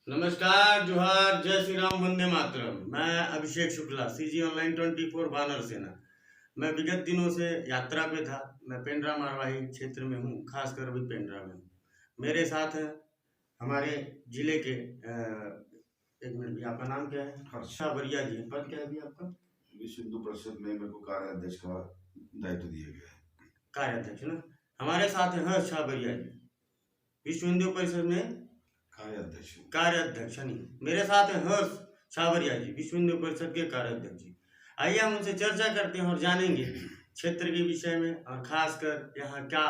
नमस्कार, जोहार, जय श्री राम, वंदे मातरम। मैं अभिषेक शुक्ला, सीजी ऑनलाइन 24 वानर सेना। मैं विगत दिनों से यात्रा पे था। मैं पेंड्रा मारवाही क्षेत्र में हूँ, खासकर अभी पेंड्रा में हूँ। मेरे साथ हैं हमारे जिले के एक मिनट भी, आपका नाम क्या है? हर्षा बरिया जी। पद क्या है अभी आपका? विश्व हिंदू परिषद में मेरे को कार्याध्यक्ष का दायित्व दिया गया है। कार्याध्यक्ष ना। हमारे साथ है हर्षा बरिया जी, विश्व हिंदू परिषद में कार्याध्यक्ष नहीं। मेरे साथ है हर्ष छाबरिया जी, विश्व हिंदू परिषद के कार्याध्यक्ष जी। आइए हम उनसे चर्चा करते हैं और जानेंगे क्षेत्र के विषय में, और खासकर यहाँ क्या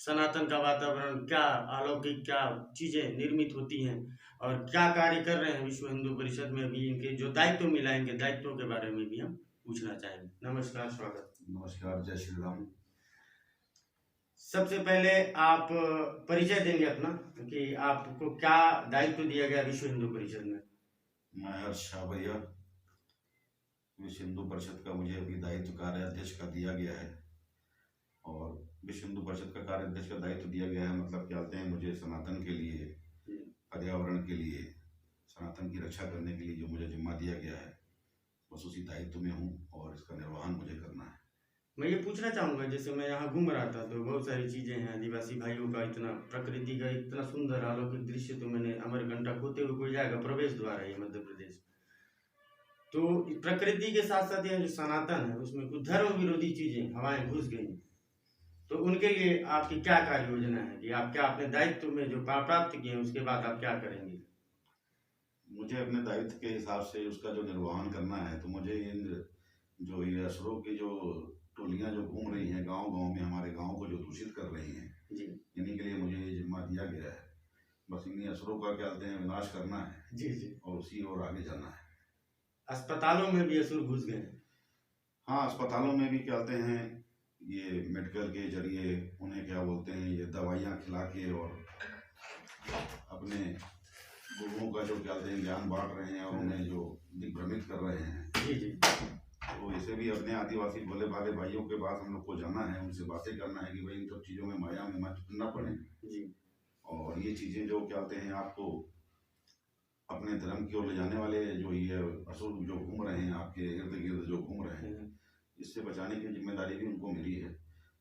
सनातन का वातावरण, क्या अलौकिक क्या चीजें निर्मित होती हैं और क्या कार्य कर रहे हैं विश्व हिंदू परिषद में भी, इनके जो दायित्व मिला है इनके दायित्वों के बारे में भी हम पूछना चाहेंगे। नमस्कार, स्वागत। नमस्कार, जय श्री राम। सबसे पहले आप परिचय देंगे अपना कि आपको क्या दायित्व दिया गया विश्व हिंदू परिषद में? मैं हर्ष छाबरिया, विश्व हिंदू परिषद का मुझे अभी दायित्व कार्याध्यक्ष का दिया गया है। और विश्व हिंदू परिषद का कार्याध्यक्ष का दायित्व दिया गया है मतलब क्या कहते हैं, मुझे सनातन के लिए, पर्यावरण के लिए, सनातन की रक्षा करने के लिए जो मुझे जिम्मा दिया गया है, बस उसी दायित्व में हूँ और इसका निर्वहन मुझे करना है। मैं ये पूछना चाहूँगा, जैसे मैं यहाँ घूम रहा था तो बहुत सारी चीज़ें हैं आदिवासी भाइयों का, इतना प्रकृति का इतना सुंदर अलौकिक दृश्य, तो मैंने अमरकंटक होते हुए कोई जाएगा, प्रवेश द्वार है ये मध्य प्रदेश। तो प्रकृति के साथ साथ ये जो सनातन है उसमें कुछ धर्म विरोधी चीज़ें हवाएं घुस गई, तो उनके लिए आपकी क्या कार्य योजना है कि आप क्या अपने दायित्व में जो प्राप्त किए उसके बाद आप क्या करेंगे? मुझे अपने दायित्व के हिसाब से उसका जो निर्वहन करना है, तो मुझे इन जो ये असुरों की जो टोलियां जो घूम रही हैं गांव गांव में, हमारे गांव को जो दूषित कर रही हैं, जी इन्हीं के लिए मुझे ये जिम्मा दिया गया है। बस इन्हीं असुरों का क्या कहते हैं विनाश करना है जी जी। और उसी ओर आगे जाना है। अस्पतालों में भी असुर घुस गए हैं। हाँ, अस्पतालों में भी क्या कहते हैं, ये मेडिकल के जरिए उन्हें क्या बोलते हैं, ये दवाइयाँ खिला के और अपने गुरुओं का जो क्या कहते हैं ज्ञान बांट रहे हैं और उन्हें जो दिग्भ्रमित कर रहे हैं। जी जी। तो इसे भी अपने आदिवासी भोले भाले भाइयों के पास हम लोग को जाना है, उनसे बातें करना है कि भाई इन सब चीज़ों में माया में मत न पड़े। जी। और ये चीज़ें जो क्या कहते हैं आपको अपने धर्म की ओर ले जाने वाले जो ये असुर जो घूम रहे हैं आपके इर्द गिर्द जो घूम रहे हैं, इससे बचाने की जिम्मेदारी भी उनको मिली है।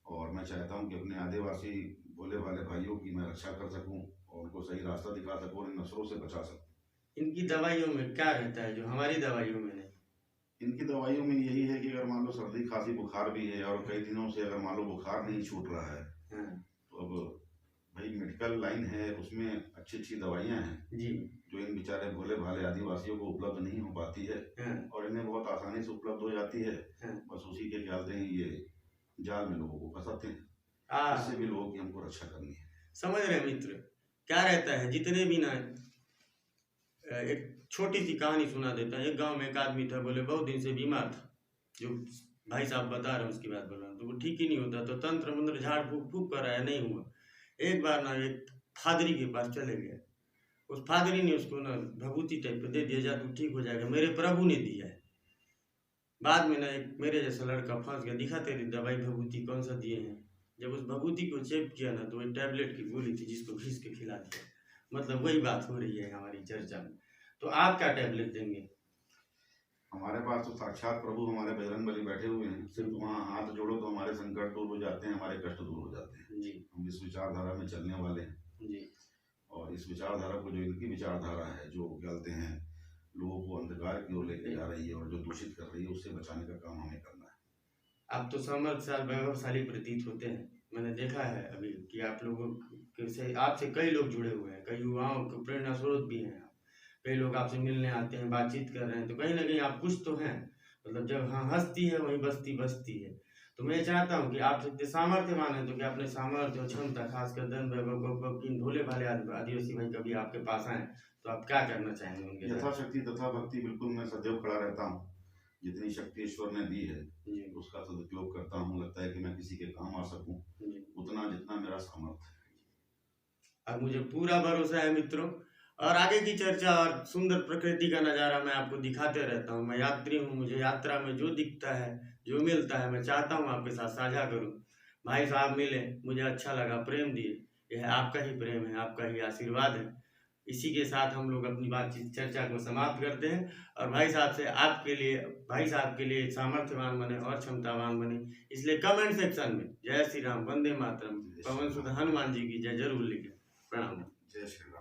और मैं चाहता हूँ कि अपने आदिवासी भोले भाले भाइयों की मैं रक्षा कर सकूँ और उनको सही रास्ता दिखा सकूँ और इन असुरों से बचा सकूँ। इनकी दवाइयों में क्या रहता है जो हमारी दवाइयों में नहीं? इनकी दवाइयों में यही है कि अगर मान लो सर्दी खांसी बुखार भी है और कई दिनों से अगर मान लो बुखार नहीं छूट रहा है, तो अब भाई मेडिकल लाइन है, उसमें अच्छी अच्छी दवाइयाँ हैं जी, जो इन बेचारे भोले भाले आदिवासियों को उपलब्ध नहीं हो पाती है और इन्हें बहुत आसानी से उपलब्ध हो जाती है। बस उसी के चलते ही ये जाल में लोगों को फंसाते हैं। इससे भी लोगों की हमको रक्षा करनी है। समझ रहे मित्र, क्या रहता है जितने भी ना, एक छोटी सी कहानी सुना देता है। एक गांव में एक आदमी था, बोले बहुत दिन से बीमार था, जो भाई साहब बता रहे हैं उसकी बात बोल रहा हूँ, तो वो ठीक ही नहीं होता, तो तंत्र मंत्र झाड़ फूक फूक कर आया, नहीं हुआ। एक बार ना एक फादरी के पास चले गए, उस फादरी ने उसको ना भभूति टाइप पे दे दिया, जा तू ठीक हो जाएगा, मेरे प्रभु ने दिया है। बाद में ना एक मेरे जैसा लड़का फंस गया, दिखा तेरी दवाई भभूति कौन सा दिए हैं। जब उस भभूति को चेक किया ना, तो एक टैबलेट की गोली थी जिसको घिस के खिला दिया। मतलब वही बात हो रही है हमारी चर्चा में। तो आप क्या टैबलेट देंगे? हमारे पास तो साक्षात प्रभु हमारे बजरंगबली बैठे हुए हैं, सिर्फ वहाँ हाथ जोड़ो तो हमारे संकट दूर हो जाते हैं, हमारे कष्ट दूर हो जाते हैं जी। हम इस विचारधारा में चलने वाले हैं जी। और इस विचारधारा को, जो इनकी विचारधारा है जो कहते हैं लोगों को अंधकार की ओर लेके जा रही है और जो दूषित कर रही है, उससे बचाने का काम हमें करना है। आप तो समर्थशाली वैभवशाली प्रतीत होते हैं। मैंने देखा है अभी कि आप लोगों से, आपसे कई लोग जुड़े हुए हैं, कई युवाओं के प्रेरणा स्रोत भी हैं। कई लोग आपसे मिलने आते हैं, बातचीत कर रहे हैं, तो कहीं ना कहीं आप कुछ तो हैं। मतलब जब हाँ हस्ती है वहीं बस्ती बसती है। तो मैं चाहता हूँ कि आप इतने सामर्थ्यवान हैं, तो कि अपने सामर्थ्य और क्षमता, खासकर धन वैभव इन भोले भाले आदिवासी भाई कभी आपके पास आए तो आप क्या करना चाहेंगे उनके साथ? यथाशक्ति तथा भक्ति, बिल्कुल मैं सदैव खड़ा रहता हूँ। जितनी शक्ति ईश्वर ने दी है उसका सदुपयोग करता हूँ। लगता है कि मैं किसी के काम आ सकूं, उतना जितना मेरा सामर्थ्य है। अब मुझे पूरा भरोसा है मित्रों, और आगे की चर्चा और सुंदर प्रकृति का नज़ारा मैं आपको दिखाते रहता हूँ। मैं यात्री हूँ, मुझे यात्रा में जो दिखता है, जो मिलता है, मैं चाहता हूँ आपके साथ साझा करूँ। भाई साहब मिले, मुझे अच्छा लगा, प्रेम दिए, यह आपका ही प्रेम है, आपका ही आशीर्वाद है। इसी के साथ हम लोग अपनी बातचीत चर्चा को समाप्त करते हैं और भाई साहब के लिए सामर्थ्यवान बने और क्षमतावान बने, इसलिए कमेंट सेक्शन में जय श्री राम, वंदे मातरम, पवन सुत हनुमान जी की जय जरूर लिखें। प्रणाम। जय श्री राम।